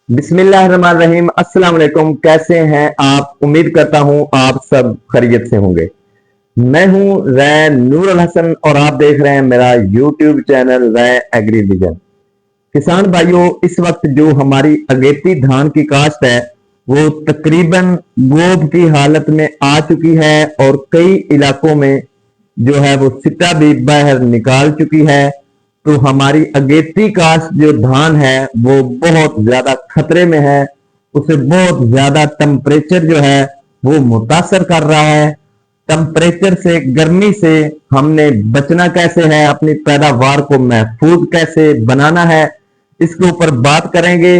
बिस्मिल्लाहिर्रहमानिर्रहीम। अस्सलाम वालेकुम। कैसे हैं आप? उम्मीद करता हूं आप सब खैरियत से होंगे। मैं हूं रैन नूर अल हसन और आप देख रहे हैं मेरा यूट्यूब चैनल रैन एग्री विजन। किसान भाइयों, इस वक्त जो हमारी अगेती धान की काश्त है वो तकरीबन गोब की हालत में आ चुकी है और कई इलाकों में जो है वो सिट्टा भी बाहर निकाल चुकी है। तो हमारी अगेती काश्त जो धान है वो बहुत ज्यादा खतरे में है। उसे बहुत ज्यादा टेम्परेचर जो है वो मुतासर कर रहा है। टेम्परेचर से, गर्मी से हमने बचना कैसे है, अपनी पैदावार को महफूज कैसे बनाना है, इसके ऊपर बात करेंगे।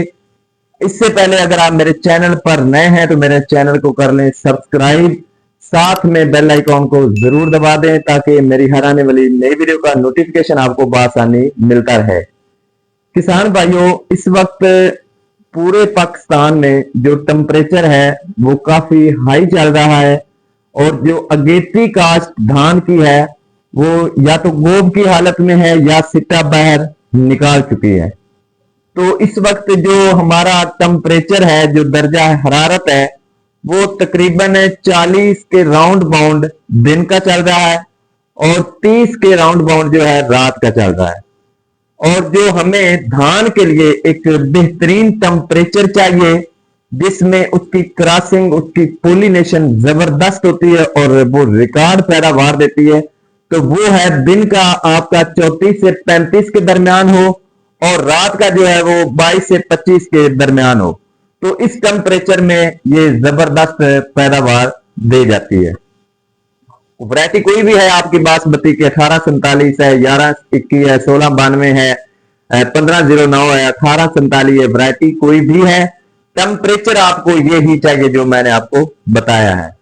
इससे पहले अगर आप मेरे चैनल पर नए हैं तो मेरे चैनल को कर लें सब्सक्राइब, साथ में बेल आइकॉन को जरूर दबा दें ताकि मेरी हर आने वाली नई वीडियो का नोटिफिकेशन आपको बआसानी मिलता रहे। किसान भाइयों, इस वक्त पूरे पाकिस्तान में जो टेम्परेचर है वो काफी हाई चल रहा है और जो अगेती काश्त धान की है वो या तो गोब की हालत में है या सिट्टा बाहर निकाल चुकी है। तो इस वक्त जो हमारा टेम्परेचर है, जो दर्जा हरारत है, वो तकरीबन 40 के राउंड बाउंड दिन का चल रहा है और 30 के राउंड बाउंड जो है रात का चल रहा है। और जो हमें धान के लिए एक बेहतरीन टेम्परेचर चाहिए जिसमें उसकी क्रॉसिंग, उसकी पोलिनेशन जबरदस्त होती है और वो रिकॉर्ड पैदावार देती है, तो वो है दिन का आपका 34 से 35 के दरमियान हो और रात का जो है वो 22 से 25 के दरमियान हो। तो इस टेम्परेचर में ये जबरदस्त पैदावार दे जाती है। वैरायटी कोई भी है आपकी बासमती की, 1847 है, 1121 है, 1692 है, 1509 है, 1847 है, वैरायटी कोई भी है। टेम्परेचर आपको ये ही चाहिए जो मैंने आपको बताया है।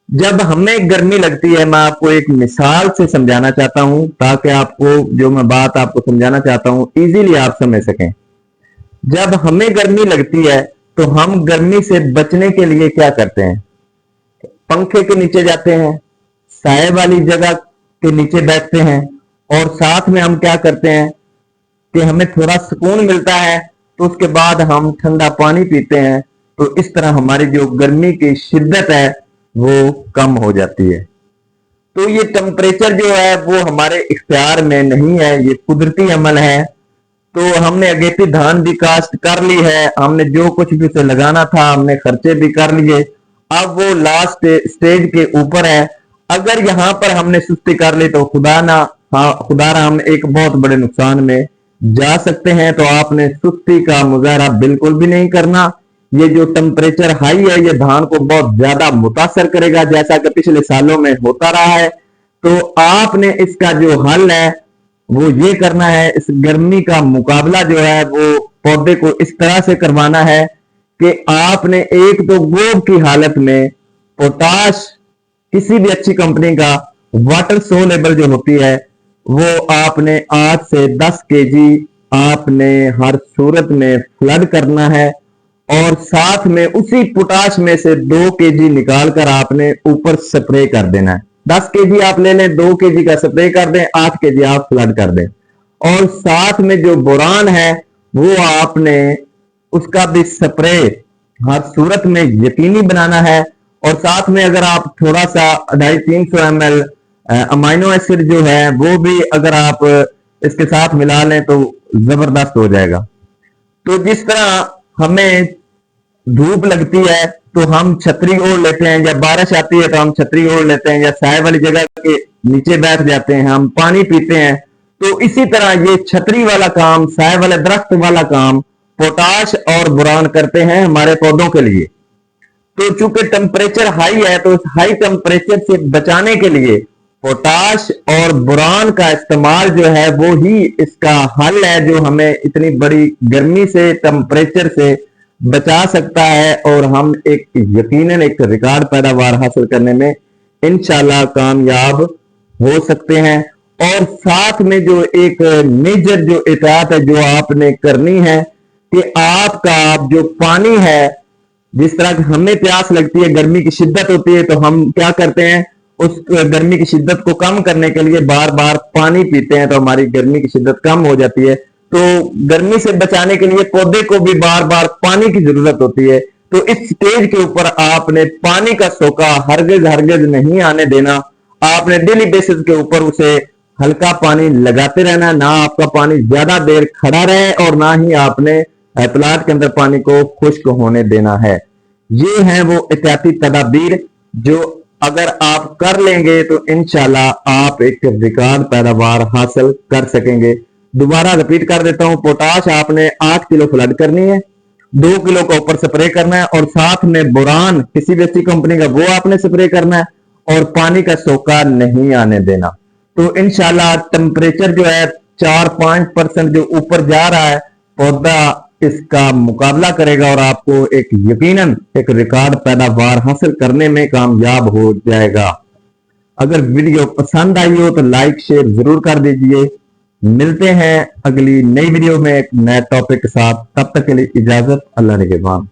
जब हमें गर्मी लगती है, मैं आपको एक मिसाल से समझाना चाहता हूं ताकि आपको जो मैं बात आपको समझाना चाहता हूं इजीली आप समझ सकें। जब हमें गर्मी लगती है तो हम गर्मी से बचने के लिए क्या करते हैं? पंखे के नीचे जाते हैं, साए वाली जगह के नीचे बैठते हैं और साथ में हम क्या करते हैं कि हमें थोड़ा सुकून मिलता है तो उसके बाद हम ठंडा पानी पीते हैं। तो इस तरह हमारी जो गर्मी की शिद्दत है वो कम हो जाती है। तो ये टेम्परेचर जो है वो हमारे इख्तियार में नहीं है, ये कुदरती अमल है। तो हमने अगेती धान भी काश्त कर ली है, हमने जो कुछ भी उसे लगाना था हमने खर्चे भी कर लिए। अब वो लास्ट स्टेज के ऊपर है। अगर यहां पर हमने सुस्ती कर ली तो खुदा ना, हाँ खुदा ना, हम एक बहुत बड़े नुकसान में जा सकते हैं। तो आपने सुस्ती का मुजाहरा बिल्कुल भी नहीं करना। ये जो टेम्परेचर हाई है ये धान को बहुत ज्यादा मुतासर करेगा जैसा कि पिछले सालों में होता रहा है। तो आपने इसका जो हल है वो ये करना है, इस गर्मी का मुकाबला जो है वो पौधे को इस तरह से करवाना है कि आपने एक तो गोब की हालत में पोटाश, किसी भी अच्छी कंपनी का वाटर सोलेबल जो होती है वो आपने 8 से 10 केजी आपने हर सूरत में फ्लड करना है और साथ में उसी पोटाश में से 2 केजी निकाल कर आपने ऊपर स्प्रे कर देना है। 10 केजी आप ले लें, 2 केजी का स्प्रे कर दें, 8 केजी आप फ्लड कर दें। और साथ में जो बोरान है वो आपने उसका भी स्प्रे हर सूरत में यकीनी बनाना है। और साथ में अगर आप थोड़ा सा 250-300 ml अमाइनो एसिड जो है वो भी अगर आप इसके साथ मिला लें तो जबरदस्त हो जाएगा। तो जिस तरह हमें धूप लगती है तो हम छतरी ओढ़ लेते हैं, या बारिश आती है तो हम छतरी ओढ़ लेते हैं, या साए वाली जगह के नीचे बैठ जाते हैं, हम पानी पीते हैं। तो इसी तरह ये छतरी वाला काम, साए वाले दरख्त वाला काम पोटाश और बोरान करते हैं हमारे पौधों के लिए। तो चूंकि टेम्परेचर हाई है तो उस हाई टेम्परेचर से बचाने के लिए पोटाश और बोरान का इस्तेमाल जो है वो ही इसका हल है जो हमें इतनी बड़ी गर्मी से, टेम्परेचर से बचा सकता है और हम एक यकीनन एक रिकॉर्ड पैदावार हासिल करने में इंशाल्लाह कामयाब हो सकते हैं। और साथ में जो एक मेजर जो एहतियात है जो आपने करनी है कि आपका जो पानी है, जिस तरह हमें प्यास लगती है, गर्मी की शिद्दत होती है, तो हम क्या करते हैं उस गर्मी की शिद्दत को कम करने के लिए बार बार पानी पीते हैं तो हमारी गर्मी की शिद्दत कम हो जाती है। तो गर्मी से बचाने के लिए पौधे को भी बार बार पानी की जरूरत होती है। तो इस स्टेज के ऊपर आपने पानी का सोका हरगिज हरगिज नहीं आने देना। आपने डेली बेसिस के ऊपर उसे हल्का पानी लगाते रहना, ना आपका पानी ज्यादा देर खड़ा रहे और ना ही आपने प्लांट के अंदर पानी को खुश्क होने देना है। ये है वो एहतियाती तदाबीर जो अगर आप कर लेंगे तो इंशाल्लाह आप एक रिकॉर्ड पैदावार हासिल कर सकेंगे। दोबारा रिपीट कर देता हूं, पोटाश आपने 8 किलो फ्लड करनी है, 2 किलो का ऊपर स्प्रे करना है और साथ में बोरान किसी भी अच्छी कंपनी का वो आपने स्प्रे करना है और पानी का सोका नहीं आने देना। तो इंशाल्लाह टेम्परेचर जो है 4-5% जो ऊपर जा रहा है, पौधा इसका मुकाबला करेगा और आपको एक यकीनन एक रिकॉर्ड पैदावार हासिल करने में कामयाब हो जाएगा। अगर वीडियो पसंद आई हो तो लाइक शेयर जरूर कर दीजिए। मिलते हैं अगली नई वीडियो में एक नए टॉपिक के साथ, तब तक के लिए इजाजत, अल्लाह निगहबान।